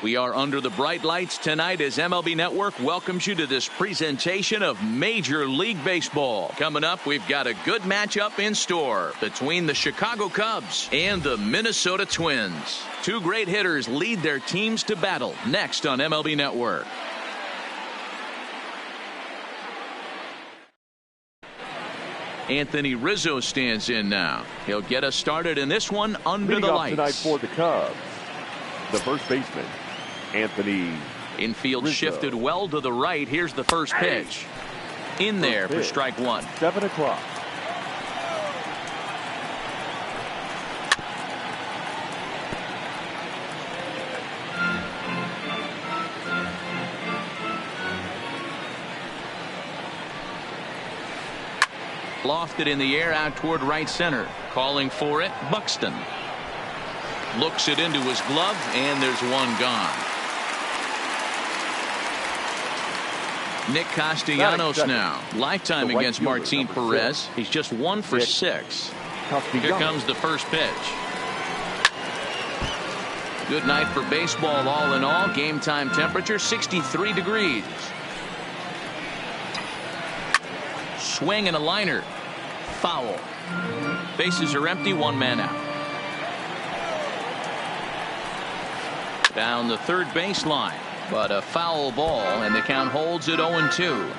We are under the bright lights tonight as MLB Network welcomes you to this presentation of Major League Baseball. Coming up, we've got a good matchup in store between the Chicago Cubs and the Minnesota Twins. Two great hitters lead their teams to battle next on MLB Network. Anthony Rizzo stands in now. He'll get us started in this one under the lights. Tonight for the Cubs, the first baseman, Anthony Infield Rizzo. shifted well to the right. Here's the first pitch. In there for strike one. 7 o'clock. Lofted in the air out toward right center. Calling for it, Buxton. Looks it into his glove, and there's one gone. Nick Castellanos now. Lifetime against Martin Perez. He's just 1 for 6. Here comes the first pitch. Good night for baseball all in all. Game time temperature 63 degrees. Swing and a liner. Foul. Bases are empty, 1 man out. Down the third baseline, but a foul ball, and the count holds at 0-2.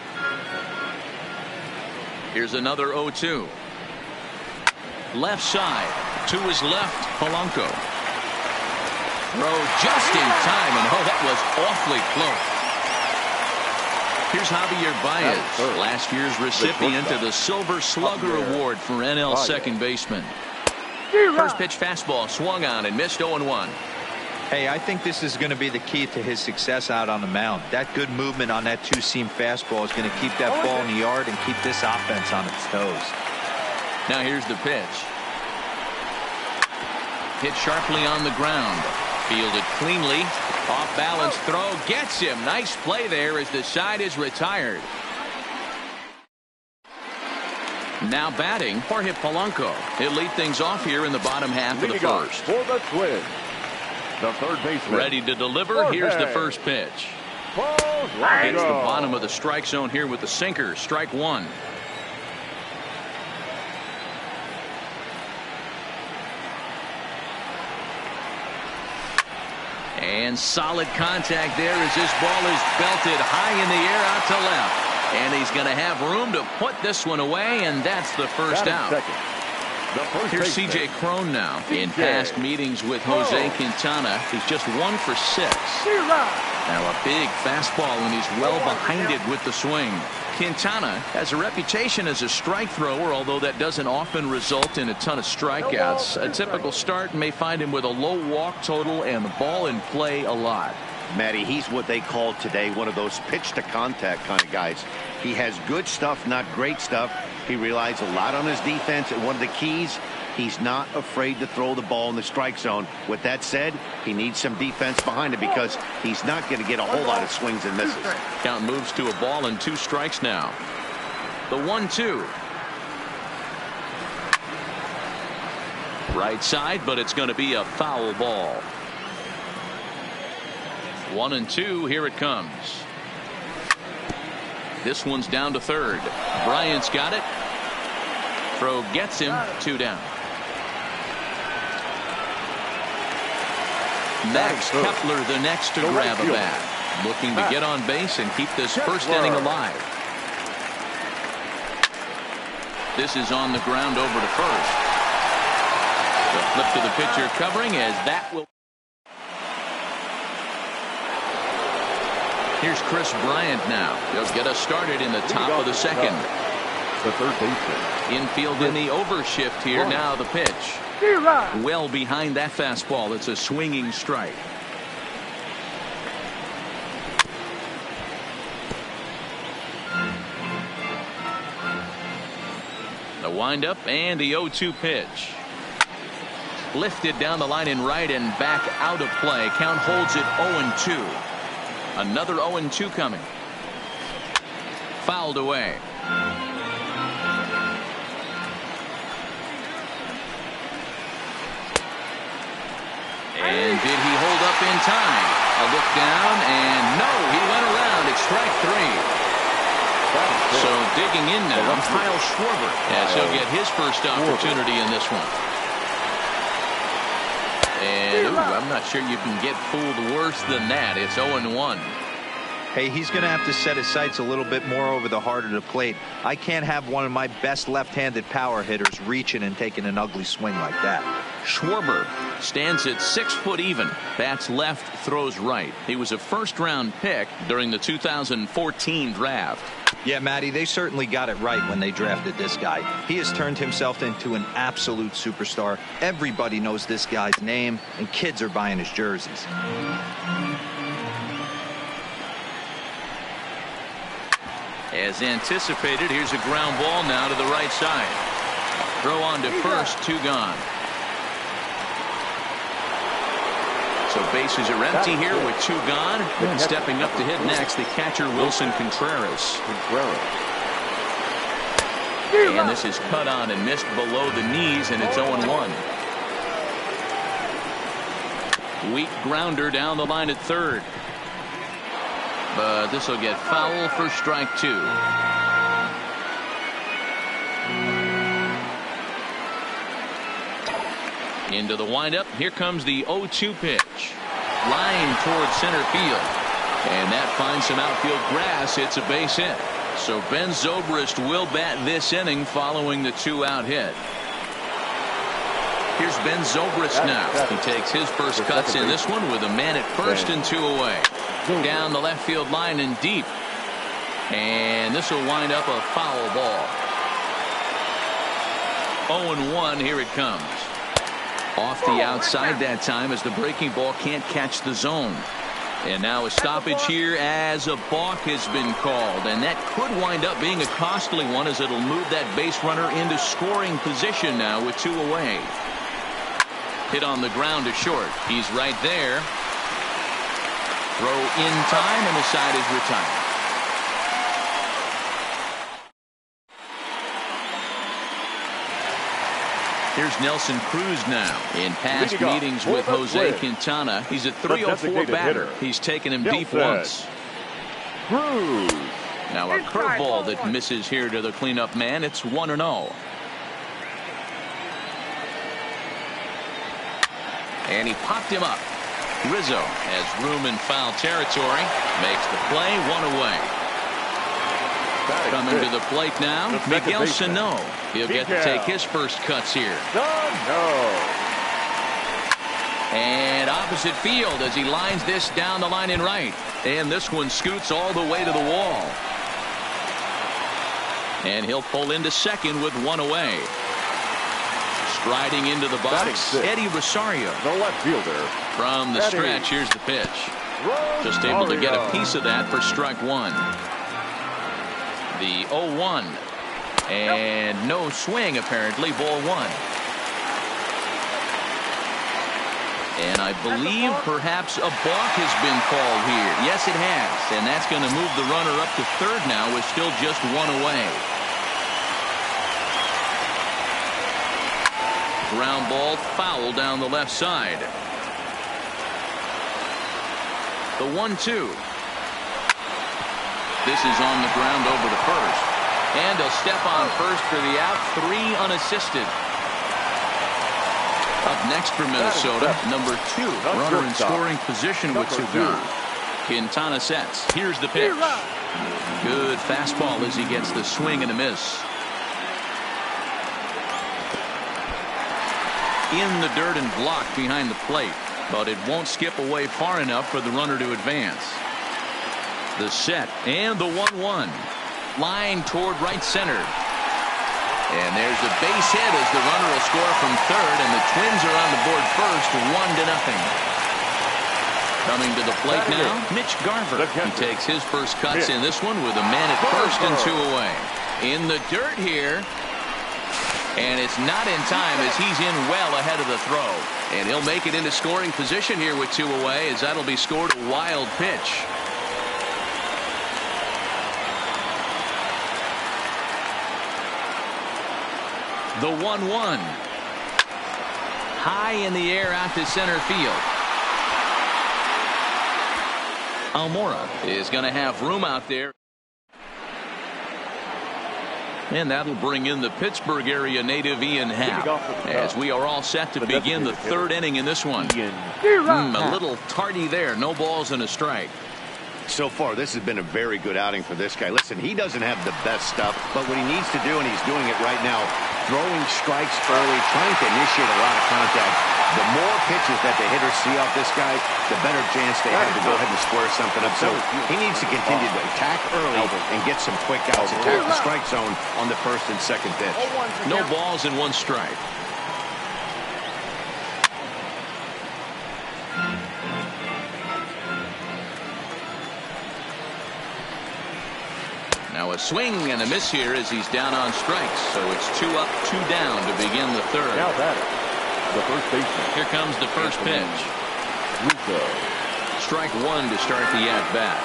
Here's another 0-2. Left side, to his left, Polanco. Throw just in time, and oh, that was awfully close. Here's Javier Baez, last year's recipient of the Silver Slugger Award for NL second baseman. First pitch fastball swung on and missed 0-1. Hey, I think this is going to be the key to his success out on the mound. That good movement on that two-seam fastball is going to keep that ball in the yard and keep this offense on its toes. Now here's the pitch. Hit sharply on the ground. Fielded cleanly. Off balance throw gets him. Nice play there as the side is retired. Now batting Jorge Polanco. He'll lead things off here in the bottom half of the first. For the Twins, the third baseman. Ready to deliver. Here's the first pitch. Hits the bottom of the strike zone here with the sinker. Strike one. And solid contact there as this ball is belted high in the air out to left. And he's going to have room to put this one away, and that's the first out. Here's C.J. Cron now. In past meetings with Jose Quintana, he's just 1 for 6. Now a big fastball, and he's well behind it with the swing. Quintana has a reputation as a strike thrower, although that doesn't often result in a ton of strikeouts. A typical start may find him with a low walk total and the ball in play a lot. Matty, he's what they call today one of those pitch to contact kind of guys. He has good stuff, not great stuff. He relies a lot on his defense, and one of the keys, he's not afraid to throw the ball in the strike zone. With that said, he needs some defense behind it because he's not going to get a whole lot of swings and misses. Count moves to a ball and 2 strikes now. The 1-2. Right side, but it's going to be a foul ball. 1-2. Here it comes. This one's down to third. Bryant's got it. Throw gets him. 2 down. Max Kepler the next to grab a bat. Looking to get on base and keep this first inning alive. This is on the ground over to first. The flip to the pitcher covering as that will. Here's Chris Bryant now. He'll get us started in the top of the second. The third baseman. Infield in the overshift here. Now the pitch. Well behind that fastball. It's a swinging strike. The windup and the 0-2 pitch. Lifted down the line in right and back out of play. Count holds it 0-2. Another 0-2 coming. Fouled away. And did he hold up in time? A look down, and no, he went around. It's strike 3. So digging in now, Kyle Schwarber, as he'll get his first opportunity in this one. And I'm not sure you can get fooled worse than that. It's 0-1. Hey, he's going to have to set his sights a little bit more over the heart of the plate. I can't have one of my best left-handed power hitters reaching and taking an ugly swing like that. Schwarber stands at 6 foot even. Bats left, throws right. He was a first-round pick during the 2014 draft. Yeah, Matty, they certainly got it right when they drafted this guy. He has turned himself into an absolute superstar. Everybody knows this guy's name, and kids are buying his jerseys. As anticipated, here's a ground ball now to the right side. Throw on to first, 2 gone. So bases are empty here with 2 gone. And stepping up to hit next, the catcher Wilson Contreras. And this is cut on and missed below the knees, and it's 0-1. Weak grounder down the line at third. But this will get foul for strike 2. Into the windup. Here comes the 0-2 pitch. Line towards center field. And that finds some outfield grass. It's a base hit. So Ben Zobrist will bat this inning following the 2-out hit. Here's Ben Zobrist now. He takes his first cuts in this one with a man at first and 2 away. Down the left field line and deep. And this will wind up a foul ball. 0-1. Here it comes. Off the outside that time as the breaking ball can't catch the zone. And now a stoppage here as a balk has been called. And that could wind up being a costly one as it'll move that base runner into scoring position now with 2 away. Hit on the ground to short. He's right there. Throw in time, and the side is retired. Here's Nelson Cruz now. In past meetings with Jose Quintana, he's a 304 batter. He's taken him deep once. Cruz. Now a curveball that misses here to the cleanup man. It's 1-0. And he popped him up. Rizzo has room in foul territory. Makes the play, 1 away. Coming to the plate now, Miguel Sano. He'll get to take his first cuts here. And opposite field as he lines this down the line in right. And this one scoots all the way to the wall. And he'll pull into second with 1 away. Striding into the box, Eddie Rosario. The left fielder. From the stretch, here's the pitch. Just able to get a piece of that for strike 1. The 0-1. And no swing, apparently. Ball 1. And I believe perhaps a balk has been called here. Yes, it has. And that's going to move the runner up to third now with still just 1 away. Ground ball foul down the left side. The 1-2. This is on the ground over to first. And he'll step on first for the out. 3 unassisted. Up next for Minnesota, number 2. Runner in scoring position with 2 gone. Quintana sets. Here's the pitch. Good fastball as he gets the swing and a miss. In the dirt and blocked behind the plate. But it won't skip away far enough for the runner to advance. The set and the 1-1. Line toward right center. And there's a base hit as the runner will score from third, and the Twins are on the board first, 1-0. Coming to the plate now, Mitch Garver. He takes his first cuts in this one with a man at first and 2 away. In the dirt here. And it's not in time as he's in well ahead of the throw. And he'll make it into scoring position here with 2 away as that'll be scored a wild pitch. The 1-1. High in the air out to center field. Almora is going to have room out there. And that'll bring in the Pittsburgh area native Ian Happ, as we are all set to begin the third inning in this one. A little tardy there. No balls and a strike. So far, this has been a very good outing for this guy. Listen, he doesn't have the best stuff, but what he needs to do, and he's doing it right now, throwing strikes early, trying to initiate a lot of contact. The more pitches that the hitters see off this guy, the better chance they have to go ahead and square something up. So he needs to continue to attack early and get some quick outs, attack the strike zone on the first and second pitch. No balls and one strike. Now a swing and a miss here as he's down on strikes. So it's 2 up, 2 down to begin the third. Now batting, the first baseman. Here comes the first pitch. Rizzo. Strike one to start the at-bat.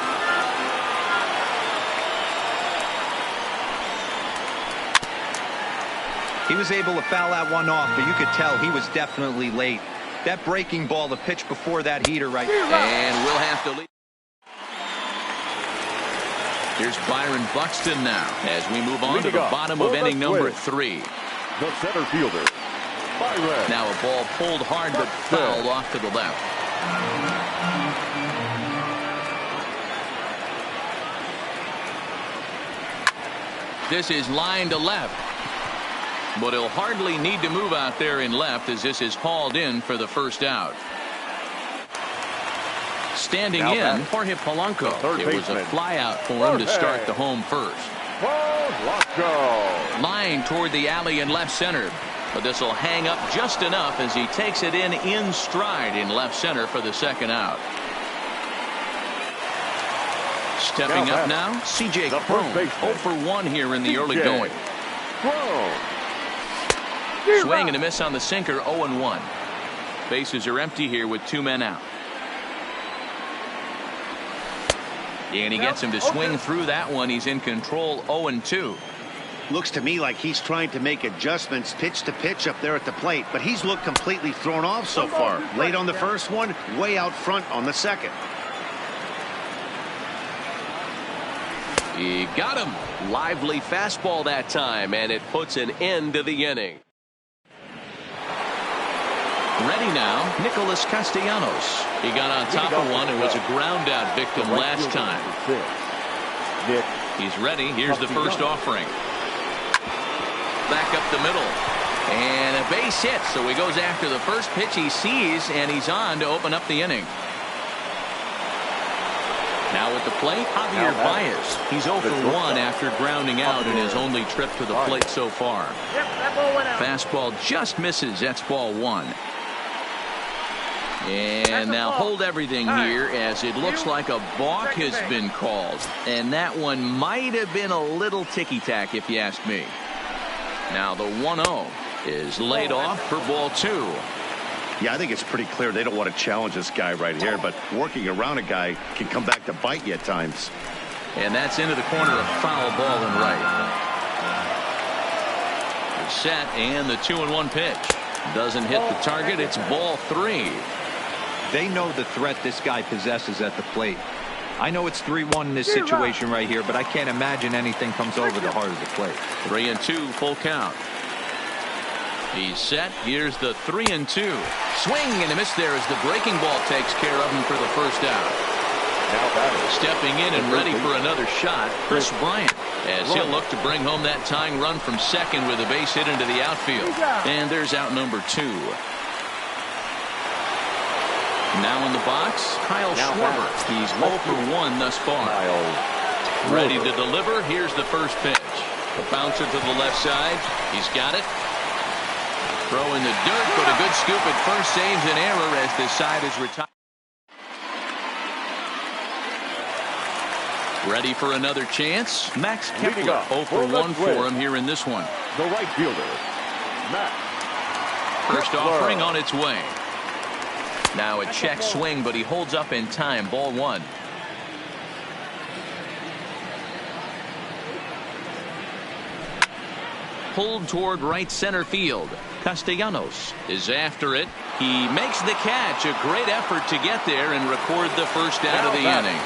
He was able to foul that one off, but you could tell he was definitely late. That breaking ball, the pitch before that heater right there. And we'll have to leave. Here's Byron Buxton now as we move on to the bottom of inning number 3. The center fielder, Byron. Now a ball pulled hard but fouled off to the left. This is line to left. But he'll hardly need to move out there in left as this is hauled in for the first out. Standing in, Jorge Polanco. It was a fly out for him to start the home first. Polanco. Line toward the alley in left center. But this will hang up just enough as he takes it in stride in left center for the second out. Stepping up now, C.J. Cron. 0 for 1 here in the early going. Swing and a miss on the sinker, 0-1. Bases are empty here with 2 men out. And he gets him to swing through that one. He's in control, 0-2. Looks to me like he's trying to make adjustments pitch to pitch up there at the plate, but he's looked completely thrown off so far. Late on the first one, way out front on the second. He got him. Lively fastball that time, and it puts an end to the inning. Ready now, Nicholas Castellanos. He got on top of one and was a ground out victim last time. He's ready. Here's the first offering. Back up the middle. And a base hit. So he goes after the first pitch he sees, and he's on to open up the inning. Now at the plate, Javier Baez. He's 0 for 1 after grounding out in his only trip to the plate so far. Fastball just misses. That's ball 1. And now hold everything here as it looks like a balk has been called. And that one might have been a little ticky-tack if you ask me. Now the 1-0 is laid off for ball 2. Yeah, I think it's pretty clear they don't want to challenge this guy right here, but working around a guy can come back to bite you at times. And that's into the corner, of foul ball and right. They're set, and the 2-1 pitch doesn't hit the target. It's ball 3. They know the threat this guy possesses at the plate. I know it's 3-1 in this situation right here, but I can't imagine anything comes over the heart of the plate. 3-2, full count. He's set. Here's the 3-2. Swing and a miss there as the breaking ball takes care of him for the first out. Stepping in and ready for another shot, Chris Bryant, as he'll look to bring home that tying run from second with a base hit into the outfield. And there's out number 2. Now in the box, Kyle Schwarber. He's 0 for 1 thus far. Ready to deliver. Here's the first pitch. A bouncer to the left side. He's got it. Throw in the dirt, but a good scoop at first saves an error as this side is retired. Ready for another chance. Max Kepler, 0 for 1 for him here in this one. The right fielder, Max First offering on its way. Now a check swing, but he holds up in time. Ball 1. pulled toward right center field. Castellanos is after it. He makes the catch. A great effort to get there and record the first out of the inning.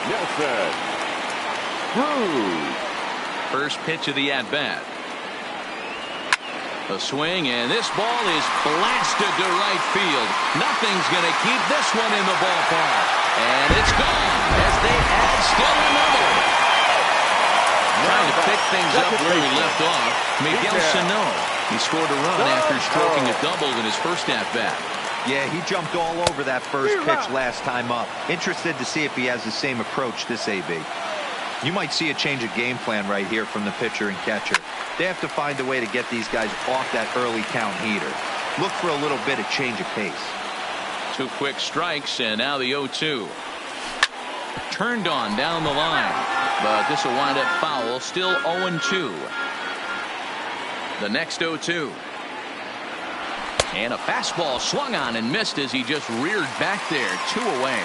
Nelson Cruz. First pitch of the at-bat. A swing, and this ball is blasted to right field. Nothing's going to keep this one in the ballpark. And it's gone as they add still another. Trying to pick things up where he left off. Miguel Sano. He scored a run after stroking a double in his first at-bat. Yeah, he jumped all over that first pitch last time up. Interested to see if he has the same approach this AB. You might see a change of game plan right here from the pitcher and catcher. They have to find a way to get these guys off that early count heater. Look for a little bit of change of pace. 2 quick strikes, and now the 0-2. Turned on down the line, but this will wind up foul. Still 0-2. The next 0-2. And a fastball swung on and missed as he just reared back there. 2 away.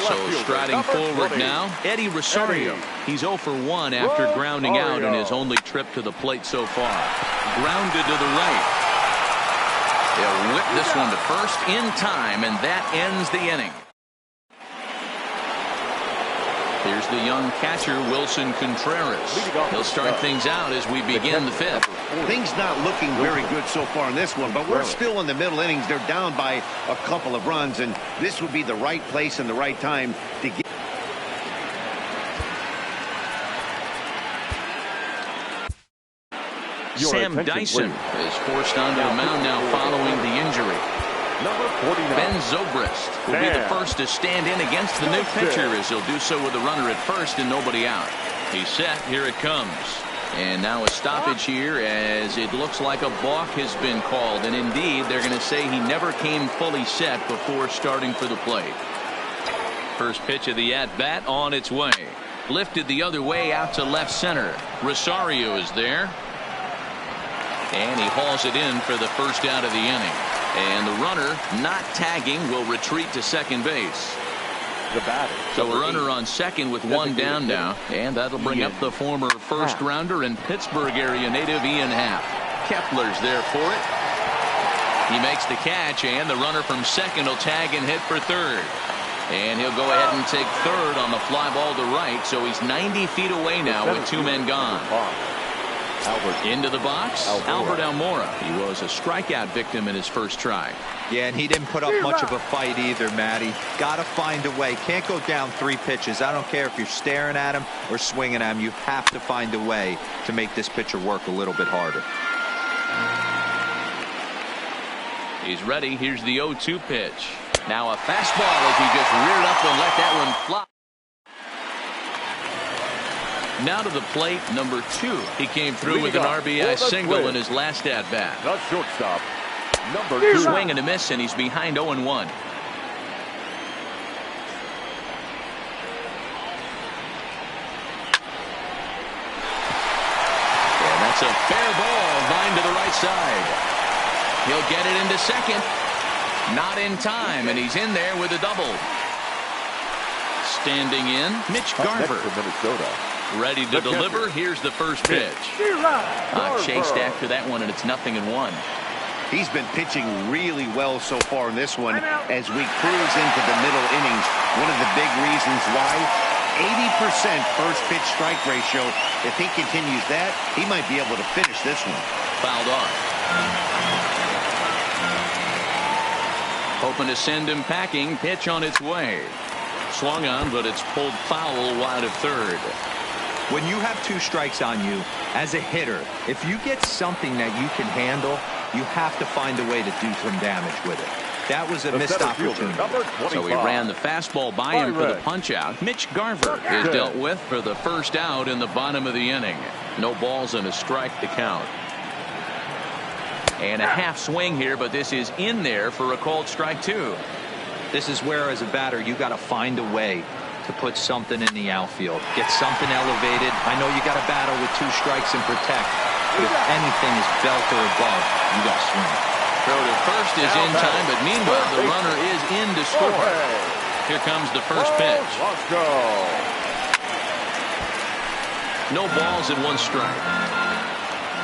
So striding forward now, Eddie Rosario. He's 0 for 1 after grounding out in his only trip to the plate so far. Grounded to the right. He'll whip this one to first in time, and that ends the inning. Here's the young catcher, Wilson Contreras. He'll start things out as we begin the 5th. Things not looking very good so far in this one, but we're still in the middle innings. They're down by a couple of runs, and this would be the right place and the right time to get. Sam Dyson is forced onto the mound now following the injury. Number 49. Ben Zobrist will be the first to stand in against the new pitcher as he'll do so with a runner at first and nobody out. He's set. Here it comes. And now a stoppage here as it looks like a balk has been called. And indeed, they're going to say he never came fully set before starting for the plate. First pitch of the at-bat on its way. Lifted the other way out to left center. Rosario is there. And he hauls it in for the first out of the inning. And the runner, not tagging, will retreat to second base. The batter. So a runner on second with 1 down now. And that'll bring up the former first rounder and Pittsburgh area native Ian Happ. Kepler's there for it. He makes the catch, and the runner from second will tag and hit for third. And he'll go ahead and take third on the fly ball to right. So he's 90 feet away now with 2 men gone. Into the box, Albert Almora. He was a strikeout victim in his first try. Yeah, and he didn't put up much of a fight either, Matty. Got to find a way. Can't go down 3 pitches. I don't care if you're staring at him or swinging at him. You have to find a way to make this pitcher work a little bit harder. He's ready. Here's the 0-2 pitch. Now a fastball as he just reared up and let that one fly. Now to the plate, number 2. He came through with an RBI single in his last at-bat. The shortstop, number 2. Swing and a miss, and he's behind 0-1. And that's a fair ball, line to the right side. He'll get it into second. Not in time, and he's in there with a double. Standing in, Mitch Garver. Minnesota. Ready to deliver. Here's the first pitch. Chased after that one, and it's 0-1. He's been pitching really well so far in this one as we cruise into the middle innings. One of the big reasons why 80% first pitch strike ratio. If he continues that, he might be able to finish this one. Fouled off. Hoping to send him packing. Pitch on its way. Swung on, but it's pulled foul wide of third. When you have 2 strikes on you, as a hitter, if you get something that you can handle, you have to find a way to do some damage with it. That was a missed opportunity. So he ran the fastball by him for the punch out. Mitch Garver is dealt with for the first out in the bottom of the inning. No balls and a strike to count. And a half swing here, but this is in there for a called strike 2. This is where, as a batter, you got to find a way to put something in the outfield. Get something elevated. I know you got to battle with 2 strikes and protect. But if anything is belt or above, you got to swing. Throw to first is in time, but meanwhile the runner is in to score. Here comes the first pitch. Let's go. No balls and 1 strike.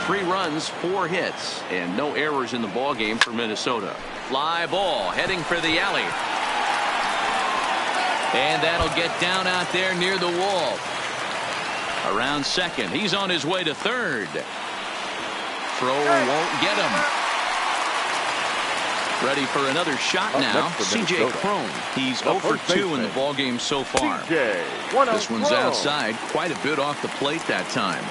3 runs, 4 hits, and no errors in the ball game for Minnesota. Fly ball heading for the alley. And that'll get down out there near the wall. Around second. He's on his way to third. Throw won't get him. Ready for another shot now. C.J. Cron. He's 0 for 2 in the ball game so far. This one's outside, quite a bit off the plate that time.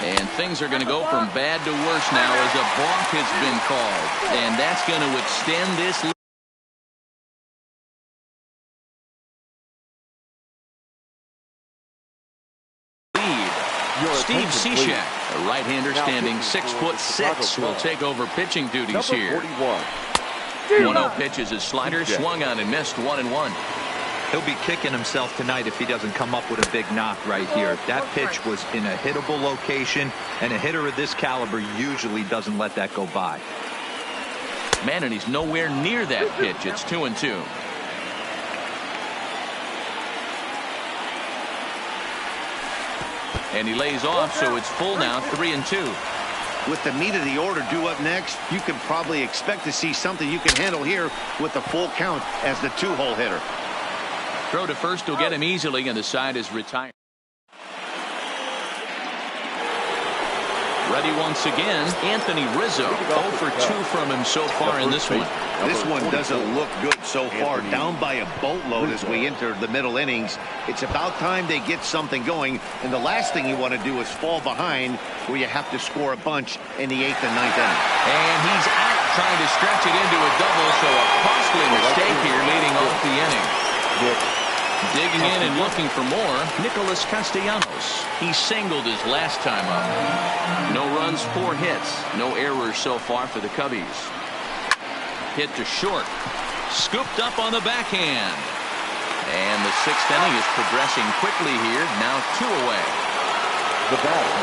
And things are going to go from bad to worse now as a balk has been called. And that's going to extend this lead. Steve Cishek, a right-hander standing 6'6", will take over pitching duties here. 1-0 pitch is his slider, swung on and missed 1-1. He'll be kicking himself tonight if he doesn't come up with a big knock right here. That pitch was in a hittable location, and a hitter of this caliber usually doesn't let that go by. Man, and he's nowhere near that pitch. It's 2-2. And he lays off, so it's full now, 3-2. With the meat of the order due up next, you can probably expect to see something you can handle here with the full count as the 2-hole hitter. Throw to first will get him easily, and the side is retired. Ready once again, Anthony Rizzo. 0 for 2 from him so far in this one. This one doesn't look good so far. Down by a boatload as we enter the middle innings. It's about time they get something going. And the last thing you want to do is fall behind where you have to score a bunch in the 8th and 9th inning. And he's out trying to stretch it into a double. So a costly mistake here leading off the inning. Digging in and looking for more, Nicholas Castellanos. He singled his last time up. No runs, 4 hits. No errors so far for the Cubbies. Hit to short. Scooped up on the backhand. And the 6th inning is progressing quickly here. Now 2 away.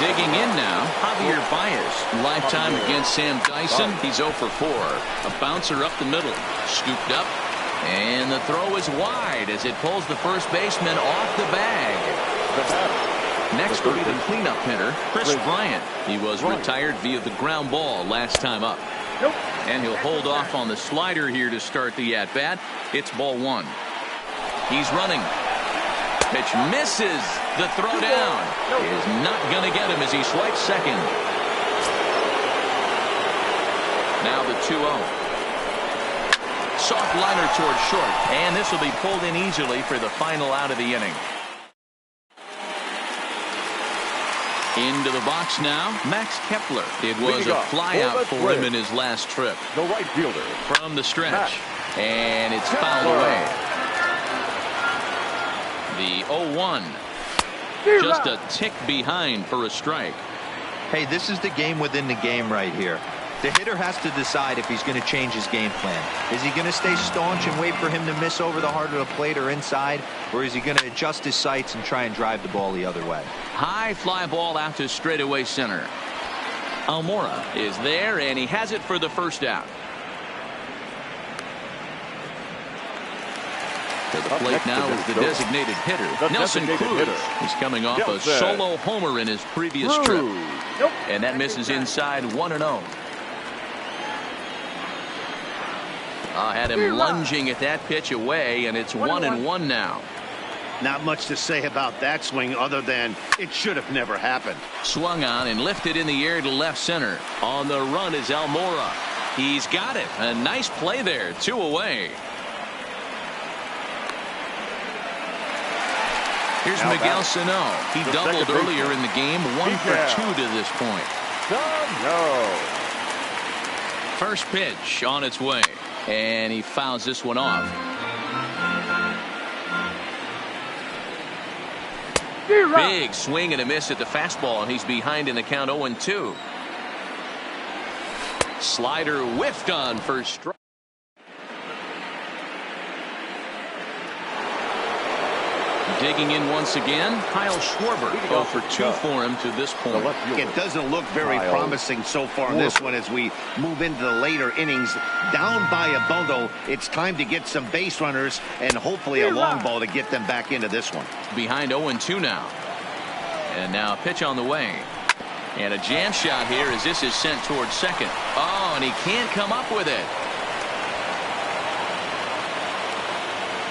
Digging in now, Javier Baez. Lifetime against Sam Dyson. He's 0 for 4. A bouncer up the middle. Scooped up. And the throw is wide as it pulls the first baseman off the bag. Next will be the cleanup hitter, Chris Bryant. He was retired via the ground ball last time up. And he'll hold off on the slider here to start the at-bat. It's ball 1. He's running. Pitch misses. The throw down is not going to get him as he swipes second. Now the 2-0. Soft liner towards short, and this will be pulled in easily for the final out of the inning. Into the box now, Max Kepler. It was a flyout for him in his last trip. The right fielder from the stretch, and it's fouled away. The 0-1, just a tick behind for a strike. Hey, this is the game within the game right here. The hitter has to decide if he's going to change his game plan. Is he going to stay staunch and wait for him to miss over the heart of the plate or inside? Or is he going to adjust his sights and try and drive the ball the other way? High fly ball out to straightaway center. Almora is there, and he has it for the first out. To the plate now is the designated hitter, Nelson Cruz. He's coming off a solo homer in his previous trip. And that misses inside 1-0. Had him lunging at that pitch away, and it's 1-1 now. Not much to say about that swing other than it should have never happened. Swung on and lifted in the air to left center. On the run is Almora. He's got it. A nice play there. 2 away. Here's Miguel Sano. He doubled earlier in the game. 1 for 2 to this point. First pitch on its way. And he fouls this one off. Big swing and a miss at the fastball, and he's behind in the count 0-2. Slider whiffed on first strike. Digging in once again, Kyle Schwarber. 0 for 2 for him to this point. It doesn't look very promising so far in this one as we move into the later innings. Down by a bundle, it's time to get some base runners and hopefully a long ball to get them back into this one. Behind 0-2 now. And now a pitch on the way. And a jam shot here as this is sent towards second. Oh, and he can't come up with it.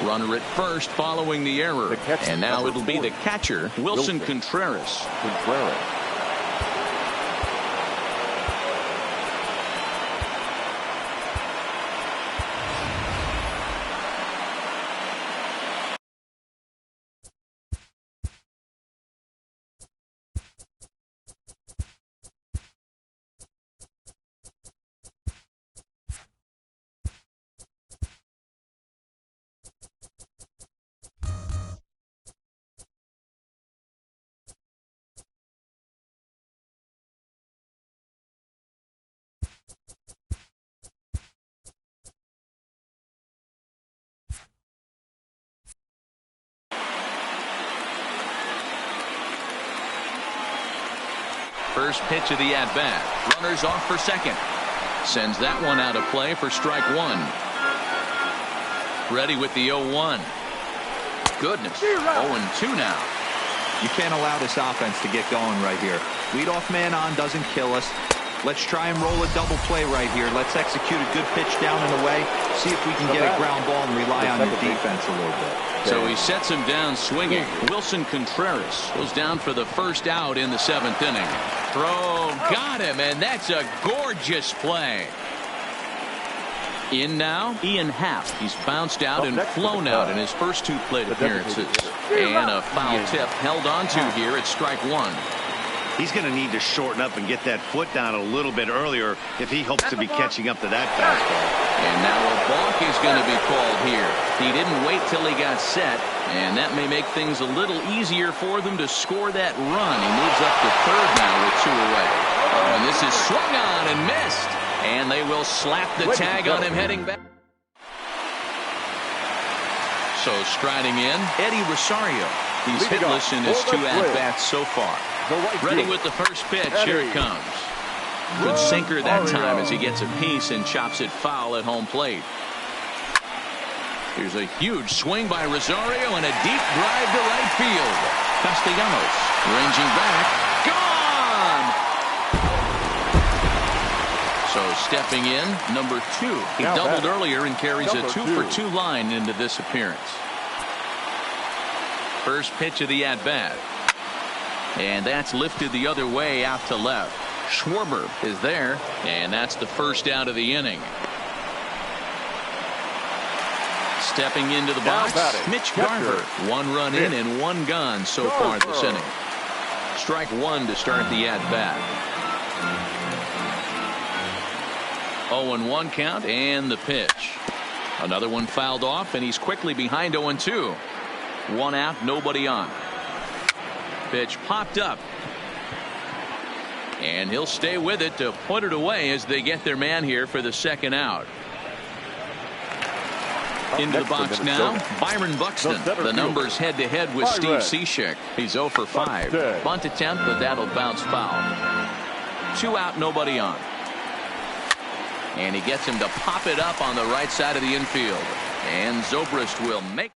Runner at first following the error. And now it'll be the catcher, Wilson Contreras. First pitch of the at-bat. Runners off for second. Sends that one out of play for strike one. Ready with the 0-1. Goodness. 0-2 now. You can't allow this offense to get going right here. Leadoff man on doesn't kill us. Let's try and roll a double play right here. Let's execute a good pitch down and away. See if we can get a ground ball and rely on your defense a little bit. So he sets him down swinging. Wilson Contreras goes down for the first out in the 7th inning. Throw, got him, and that's a gorgeous play. In now, Ian Happ. He's bounced out and flown out in his first 2 plate appearances. And a foul tip held onto here at strike one. He's going to need to shorten up and get that foot down a little bit earlier if he hopes to be catching up to that fastball. And now a balk is going to be called here. He didn't wait till he got set, and that may make things a little easier for them to score that run. He moves up to third now with 2 away. Oh, and this is swung on and missed. And they will slap the tag on him heading back. So striding in, Eddie Rosario. He's hitless in his 2 at-bats so far. Ready with the first pitch. Here it comes. Good sinker that time as he gets a piece and chops it foul at home plate. Here's a huge swing by Rosario and a deep drive to right field. Castellanos ranging back. Gone! So stepping in, number 2. He doubled earlier and carries a 2-for-2 line into this appearance. First pitch of the at-bat. And that's lifted the other way out to left. Schwarber is there, and that's the first out of the inning. Stepping into the box, Mitch Garver. 1 run in and 1 gone so far this inning. Strike 1 to start the at-bat. 0-1 count and the pitch. Another one fouled off, and he's quickly behind 0-2. 1 out, nobody on. Pitch popped up. And he'll stay with it to put it away as they get their man here for the 2nd out. Into the box now, Byron Buxton. The numbers head-to-head with Steve Cishek. He's 0 for 5. Bunt attempt, but that'll bounce foul. 2 out, nobody on. And he gets him to pop it up on the right side of the infield. And Zobrist will make.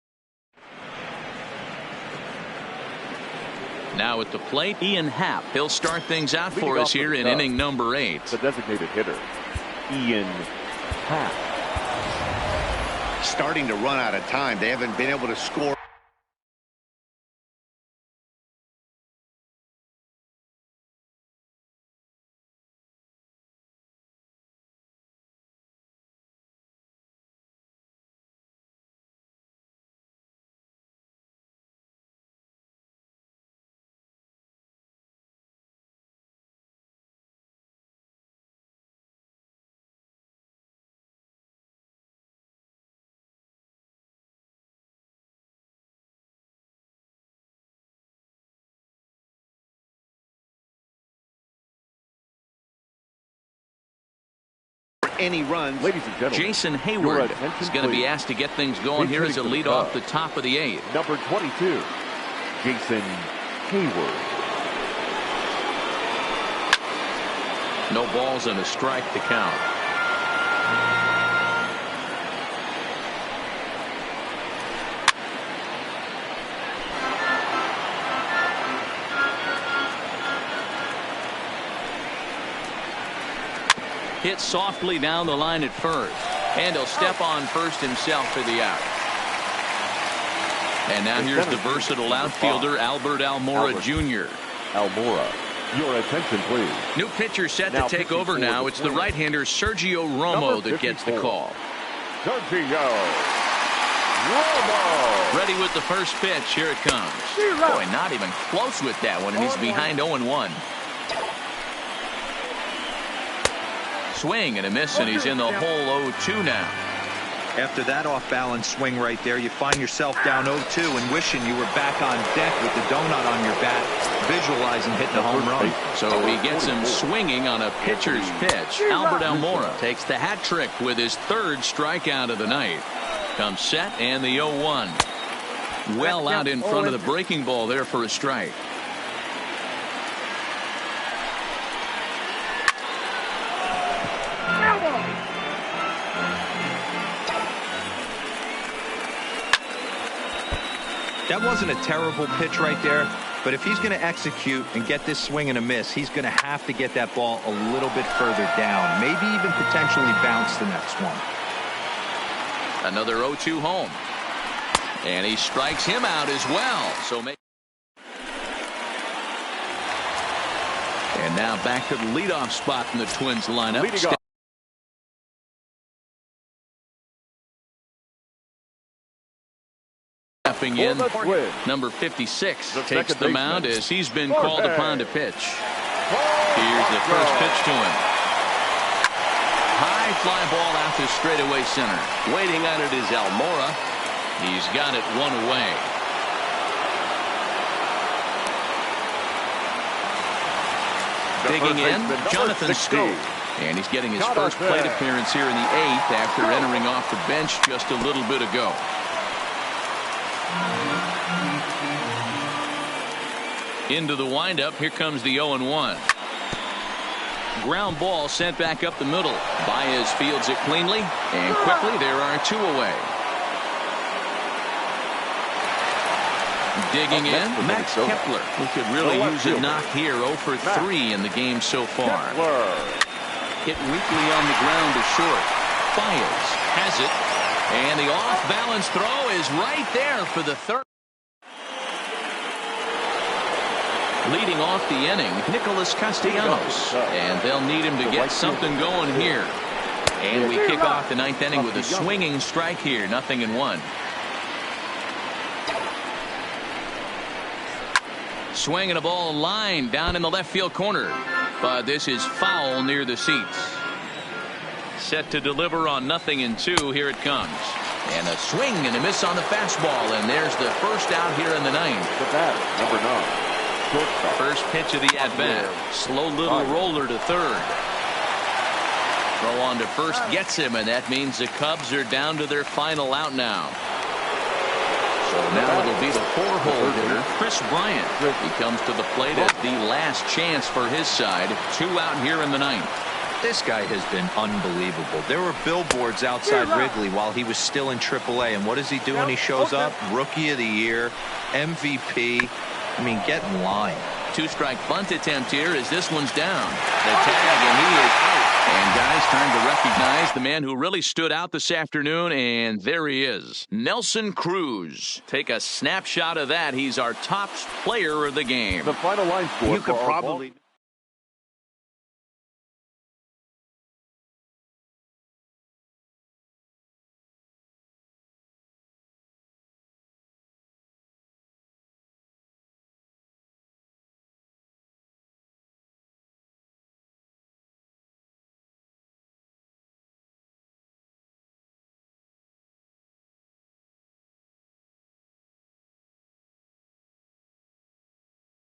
Now at the plate, Ian Happ. He'll start things out for us here in inning number 8. The designated hitter, Ian Happ. Starting to run out of time. They haven't been able to score. Any runs. Ladies and gentlemen, Jason Hayward is going to be asked to get things going here as a lead off the top of the 8th. Number 22. Jason Hayward. No balls and a strike to count. Hit softly down the line at first. And he'll step on first himself for the out. And now here's the versatile outfielder, Albert Almora Jr. Almora, your attention, please. New pitcher set to take over now. It's the right-hander Sergio Romo that gets the call. Sergio Romo. Ready with the first pitch. Here it comes. Boy, not even close with that one, and he's behind 0-1. Swing and a miss, and he's in the hole 0-2 now. After that off-balance swing right there, you find yourself down 0-2 and wishing you were back on deck with the donut on your bat, visualizing hitting a home run. So he gets him swinging on a pitcher's pitch. Albert Almora takes the hat trick with his third strikeout of the night. Comes set and the 0-1. Well out in front of the breaking ball there for a strike. That wasn't a terrible pitch right there, but if he's going to execute and get this swing and a miss, he's going to have to get that ball a little bit further down, maybe even potentially bounce the next one. Another 0-2 home. And he strikes him out as well. And now back to the leadoff spot in the Twins lineup. Stepping in, number 56 takes the mound as he's been called upon to pitch. Here's the first pitch to him. High fly ball out to straightaway center. Waiting on it is Almora. He's got it one away. Digging in, Jonathan Schoop. And he's getting his first plate appearance here in the 8th after entering off the bench just a little bit ago. Into the windup. Here comes the 0-1. Ground ball sent back up the middle. Baez fields it cleanly, and quickly there are 2 away. Digging in, Max Kepler, who could really use a knock here. 0 for 3 in the game so far. Hit weakly on the ground to short. Baez has it, and the off-balance throw is right there for the third. Leading off the inning, Nicholas Castellanos, and they'll need him to get something going here. And we kick off the 9th inning with a swinging strike here, 0-1. Swinging a ball line down in the left field corner, but this is foul near the seats. Set to deliver on 0-2. Here it comes. And a swing and a miss on the fastball, and there's the first out here in the 9th. The batter, number 9. First pitch of the at-bat. Slow little roller to third. Throw on to first gets him, and that means the Cubs are down to their final out now. So now it'll be the 4-hole hitter, Chris Bryant. He comes to the plate at the last chance for his side. 2 out here in the 9th. This guy has been unbelievable. There were billboards outside Wrigley while he was still in AAA, and what does he do when he shows up? Rookie of the Year, MVP. I mean, get in line. 2-strike bunt attempt here as this one's down. The tag, and he is out. And guys, time to recognize the man who really stood out this afternoon, and there he is. Nelson Cruz. Take a snapshot of that. He's our top player of the game. The final line score. You could probably